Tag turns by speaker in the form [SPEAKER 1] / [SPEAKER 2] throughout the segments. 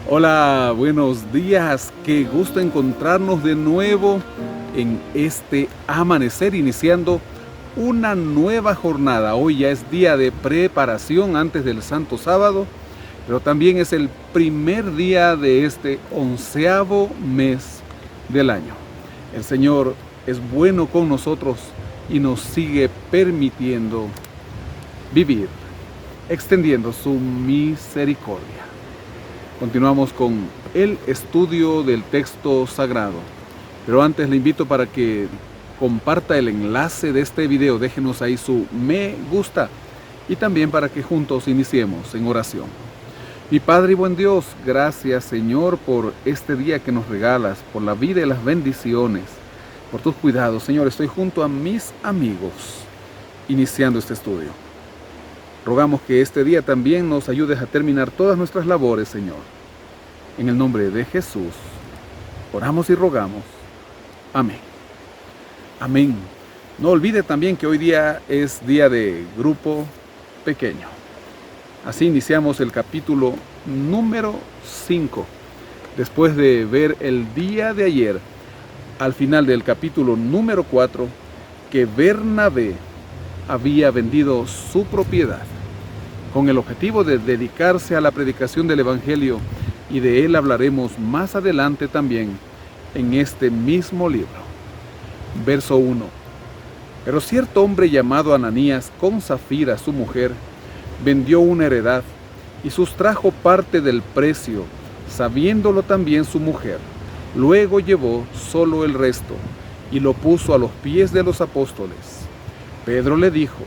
[SPEAKER 1] Hola, buenos días. Qué gusto encontrarnos de nuevo en este amanecer, iniciando una nueva jornada. Hoy ya es día de preparación antes del Santo Sábado, pero también es el primer día de este 11º mes del año. El Señor es bueno con nosotros y nos sigue permitiendo vivir, extendiendo su misericordia. Continuamos con el estudio del texto sagrado, pero antes le invito para que comparta el enlace de este video, déjenos ahí su me gusta y también para que juntos iniciemos en oración. Mi Padre y buen Dios, gracias Señor por este día que nos regalas, por la vida y las bendiciones, por tus cuidados. Señor, estoy junto a mis amigos iniciando este estudio. Rogamos que este día también nos ayudes a terminar todas nuestras labores, Señor. En el nombre de Jesús, oramos y rogamos. Amén. Amén. No olvide también que hoy día es día de grupo pequeño. Así iniciamos el capítulo número 5. Después de ver el día de ayer, al final del capítulo número 4, que Bernabé había vendido su propiedad con el objetivo de dedicarse a la predicación del Evangelio, y de él hablaremos más adelante también en este mismo libro. Verso 1. Pero cierto hombre llamado Ananías, con Safira su mujer, vendió una heredad y sustrajo parte del precio, sabiéndolo también su mujer. Luego llevó solo el resto y lo puso a los pies de los apóstoles. Pedro le dijo: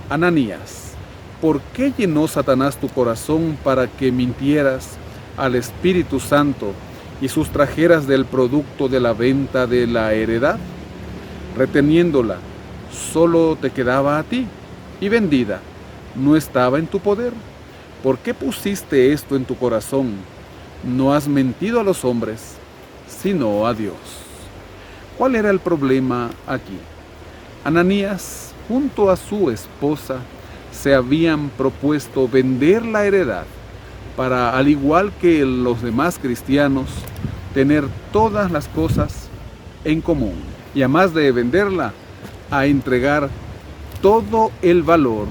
[SPEAKER 1] Ananías, ¿por qué llenó Satanás tu corazón para que mintieras al Espíritu Santo y sustrajeras del producto de la venta de la heredad? Reteniéndola, solo te quedaba a ti, y vendida, no estaba en tu poder. ¿Por qué pusiste esto en tu corazón? No has mentido a los hombres, sino a Dios. ¿Cuál era el problema aquí? Ananías, junto a su esposa, se habían propuesto vender la heredad para, al igual que los demás cristianos, tener todas las cosas en común. Y además de venderla, a entregar todo el valor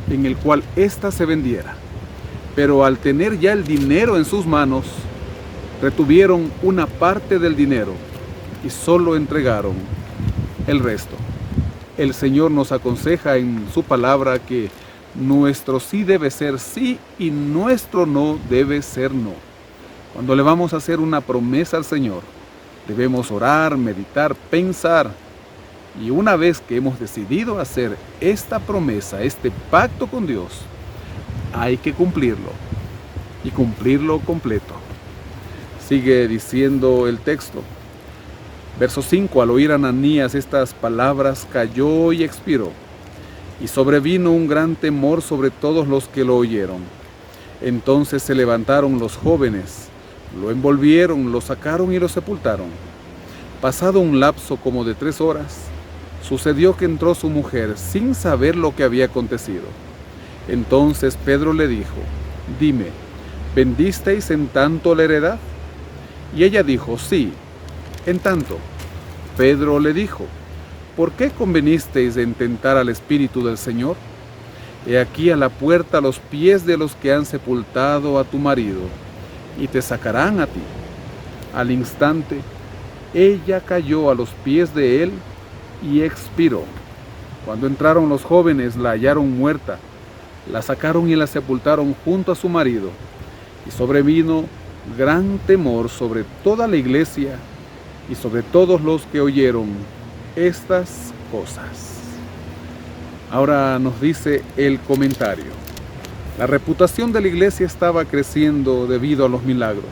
[SPEAKER 1] en el cual ésta se vendiera. Pero al tener ya el dinero en sus manos, retuvieron una parte del dinero y solo entregaron el resto. El Señor nos aconseja en su palabra que nuestro sí debe ser sí y nuestro no debe ser no. Cuando le vamos a hacer una promesa al Señor, debemos orar, meditar, pensar. Y una vez que hemos decidido hacer esta promesa, este pacto con Dios, hay que cumplirlo y cumplirlo completo. Sigue diciendo el texto. Verso 5. Al oír Ananías estas palabras, cayó y expiró. Y sobrevino un gran temor sobre todos los que lo oyeron. Entonces se levantaron los jóvenes, lo envolvieron, lo sacaron y lo sepultaron. Pasado un lapso como de 3 horas, sucedió que entró su mujer sin saber lo que había acontecido. Entonces Pedro le dijo: Dime, ¿vendisteis en tanto la heredad? Y ella dijo: Sí, en tanto. Pedro le dijo: ¿Por qué convenisteis en tentar al Espíritu del Señor? He aquí a la puerta los pies de los que han sepultado a tu marido, y te sacarán a ti. Al instante, ella cayó a los pies de él y expiró. Cuando entraron los jóvenes, la hallaron muerta, la sacaron y la sepultaron junto a su marido, y sobrevino gran temor sobre toda la iglesia y sobre todos los que oyeron estas cosas. Ahora nos dice el comentario: la reputación de la iglesia estaba creciendo debido a los milagros,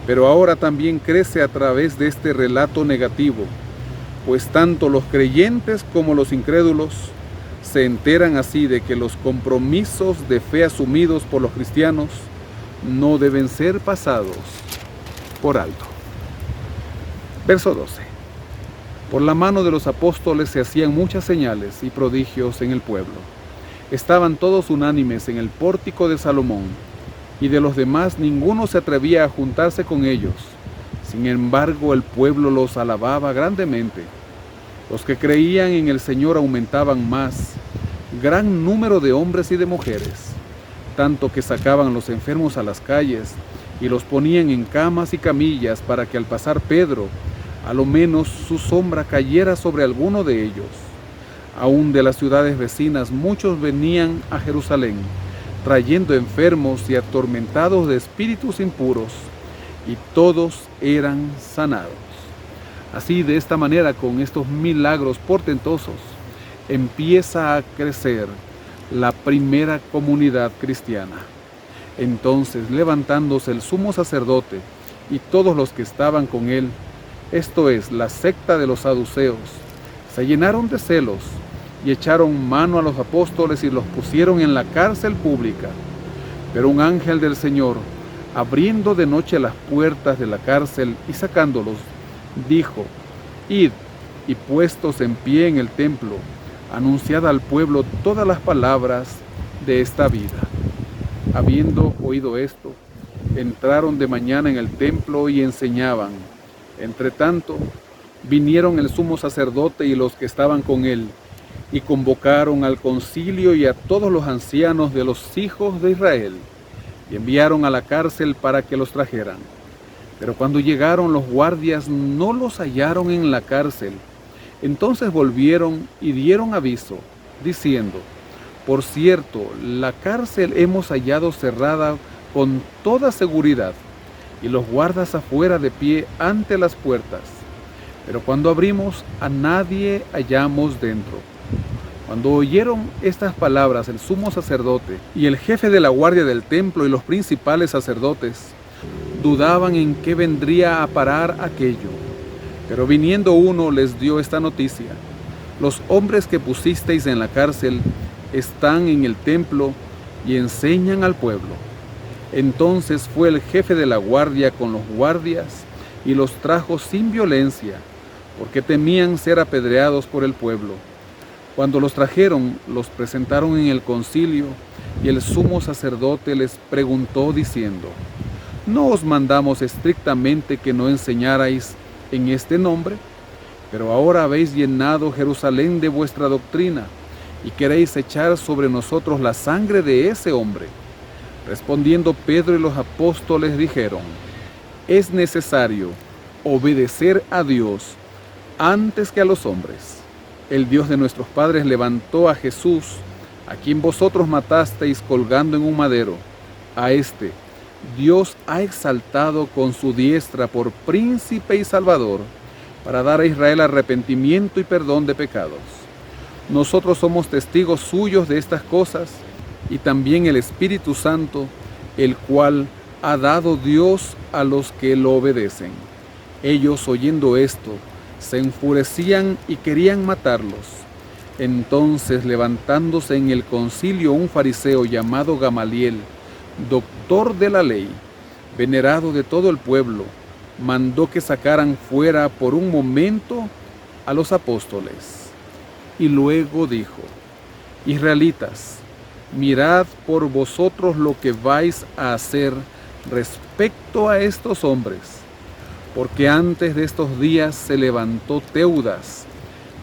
[SPEAKER 1] pero ahora también crece a través de este relato negativo, pues tanto los creyentes como los incrédulos se enteran así de que los compromisos de fe asumidos por los cristianos no deben ser pasados por alto. Verso 12. Por la mano de los apóstoles se hacían muchas señales y prodigios en el pueblo. Estaban todos unánimes en el pórtico de Salomón, y de los demás ninguno se atrevía a juntarse con ellos. Sin embargo, el pueblo los alababa grandemente. Los que creían en el Señor aumentaban más, gran número de hombres y de mujeres, tanto que sacaban los enfermos a las calles y los ponían en camas y camillas para que al pasar Pedro, a lo menos su sombra cayera sobre alguno de ellos. Aún de las ciudades vecinas muchos venían a Jerusalén, trayendo enfermos y atormentados de espíritus impuros, y todos eran sanados. Así, de esta manera, con estos milagros portentosos, empieza a crecer la primera comunidad cristiana. Entonces, levantándose el sumo sacerdote y todos los que estaban con él, esto es, la secta de los saduceos, se llenaron de celos y echaron mano a los apóstoles y los pusieron en la cárcel pública. Pero un ángel del Señor, abriendo de noche las puertas de la cárcel y sacándolos, dijo: Id, y puestos en pie en el templo, anunciad al pueblo todas las palabras de esta vida. Habiendo oído esto, entraron de mañana en el templo y enseñaban. Entretanto, vinieron el sumo sacerdote y los que estaban con él, y convocaron al concilio y a todos los ancianos de los hijos de Israel, y enviaron a la cárcel para que los trajeran. Pero cuando llegaron los guardias no los hallaron en la cárcel. Entonces volvieron y dieron aviso, diciendo: Por cierto, la cárcel hemos hallado cerrada con toda seguridad, y los guardas afuera de pie ante las puertas. Pero cuando abrimos, a nadie hallamos dentro. Cuando oyeron estas palabras el sumo sacerdote y el jefe de la guardia del templo y los principales sacerdotes, dudaban en qué vendría a parar aquello. Pero viniendo uno les dio esta noticia: Los hombres que pusisteis en la cárcel están en el templo y enseñan al pueblo. Entonces fue el jefe de la guardia con los guardias y los trajo sin violencia, porque temían ser apedreados por el pueblo. Cuando los trajeron, los presentaron en el concilio, y el sumo sacerdote les preguntó diciendo: ¿No os mandamos estrictamente que no enseñarais en este nombre? Pero ahora habéis llenado Jerusalén de vuestra doctrina, y queréis echar sobre nosotros la sangre de ese hombre. Respondiendo Pedro y los apóstoles dijeron: Es necesario obedecer a Dios antes que a los hombres. El Dios de nuestros padres levantó a Jesús, a quien vosotros matasteis colgando en un madero. A este Dios ha exaltado con su diestra por príncipe y salvador, para dar a Israel arrepentimiento y perdón de pecados. Nosotros somos testigos suyos de estas cosas, y también el Espíritu Santo, el cual ha dado Dios a los que lo obedecen. Ellos, oyendo esto, se enfurecían y querían matarlos. Entonces, levantándose en el concilio un fariseo llamado Gamaliel, doctor de la ley, venerado de todo el pueblo, mandó que sacaran fuera por un momento a los apóstoles. Y luego dijo: Israelitas, mirad por vosotros lo que vais a hacer respecto a estos hombres, porque antes de estos días se levantó Teudas,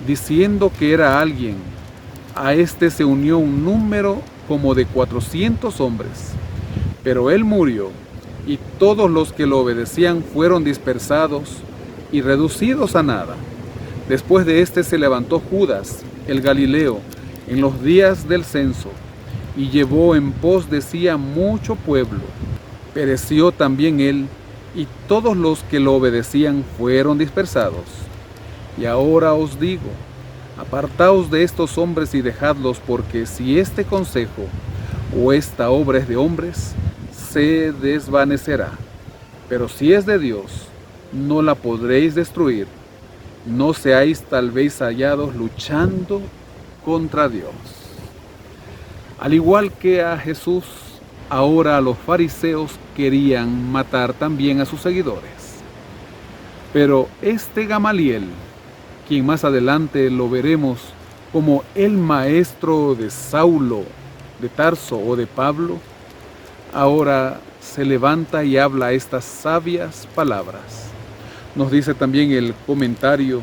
[SPEAKER 1] diciendo que era alguien. A este se unió un número como de 400 hombres, pero él murió, y todos los que lo obedecían fueron dispersados y reducidos a nada. Después de este se levantó Judas, el Galileo, en los días del censo, y llevó en pos de sí a mucho pueblo. Pereció también él, y todos los que lo obedecían fueron dispersados. Y ahora os digo: apartaos de estos hombres y dejadlos, porque si este consejo o esta obra es de hombres, se desvanecerá. Pero si es de Dios, no la podréis destruir. No seáis tal vez hallados luchando contra Dios. Al igual que a Jesús, ahora los fariseos querían matar también a sus seguidores. Pero este Gamaliel, quien más adelante lo veremos como el maestro de Saulo, de Tarso o de Pablo, ahora se levanta y habla estas sabias palabras. Nos dice también el comentario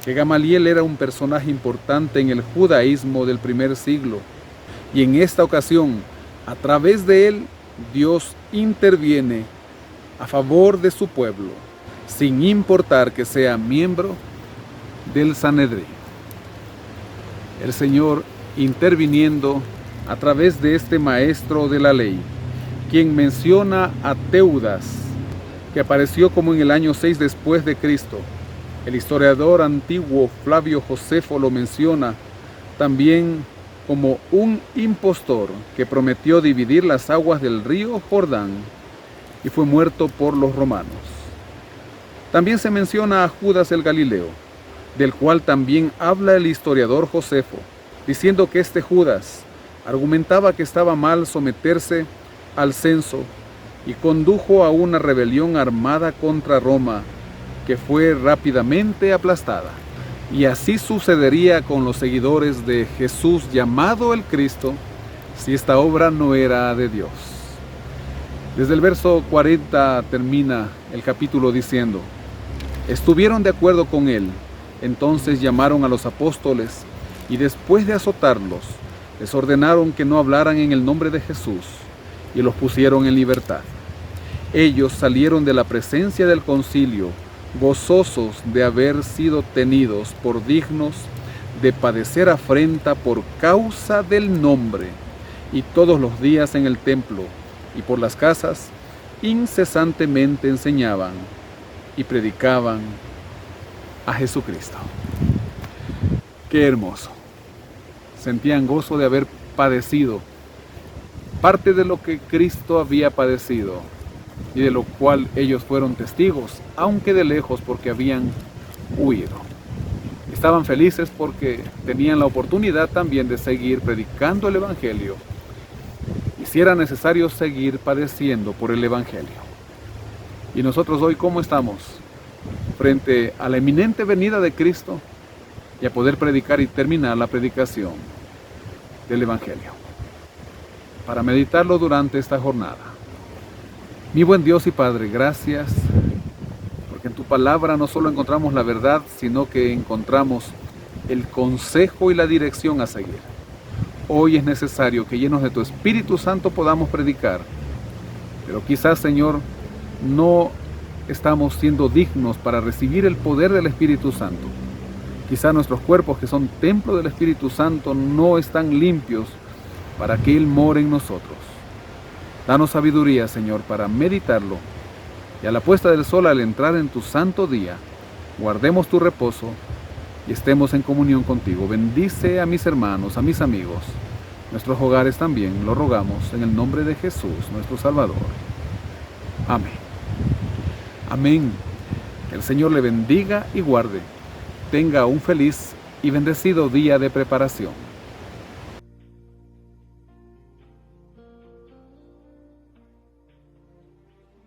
[SPEAKER 1] que Gamaliel era un personaje importante en el judaísmo del primer siglo, y en esta ocasión, a través de él, Dios interviene a favor de su pueblo, sin importar que sea miembro del Sanedrín. El Señor interviniendo a través de este maestro de la ley, quien menciona a Teudas, que apareció como en el año 6 después de Cristo. El historiador antiguo Flavio Josefo lo menciona también como un impostor que prometió dividir las aguas del río Jordán y fue muerto por los romanos. También se menciona a Judas el Galileo, del cual también habla el historiador Josefo, diciendo que este Judas argumentaba que estaba mal someterse al censo y condujo a una rebelión armada contra Roma, que fue rápidamente aplastada. Y así sucedería con los seguidores de Jesús llamado el Cristo, si esta obra no era de Dios. Desde el verso 40 termina el capítulo diciendo: estuvieron de acuerdo con él, entonces llamaron a los apóstoles y después de azotarlos, les ordenaron que no hablaran en el nombre de Jesús y los pusieron en libertad. Ellos salieron de la presencia del concilio, gozosos de haber sido tenidos por dignos de padecer afrenta por causa del nombre, y todos los días en el templo y por las casas incesantemente enseñaban y predicaban a Jesucristo. Qué hermoso. Sentían gozo de haber padecido parte de lo que Cristo había padecido y de lo cual ellos fueron testigos, aunque de lejos, porque habían huido. Estaban felices porque tenían la oportunidad también de seguir predicando el Evangelio, y si era necesario seguir padeciendo por el Evangelio. Y nosotros hoy, ¿cómo estamos frente a la inminente venida de Cristo y a poder predicar y terminar la predicación del Evangelio? Para meditarlo durante esta jornada. Mi buen Dios y Padre, gracias, porque en tu palabra no solo encontramos la verdad, sino que encontramos el consejo y la dirección a seguir. Hoy es necesario que llenos de tu Espíritu Santo podamos predicar, pero quizás, Señor, no estamos siendo dignos para recibir el poder del Espíritu Santo. Quizás nuestros cuerpos, que son templo del Espíritu Santo, no están limpios para que Él more en nosotros. Danos sabiduría, Señor, para meditarlo, y a la puesta del sol, al entrar en tu santo día, guardemos tu reposo y estemos en comunión contigo. Bendice a mis hermanos, a mis amigos, nuestros hogares también, lo rogamos en el nombre de Jesús, nuestro Salvador. Amén. Amén. Que el Señor le bendiga y guarde. Tenga un feliz y bendecido día de preparación.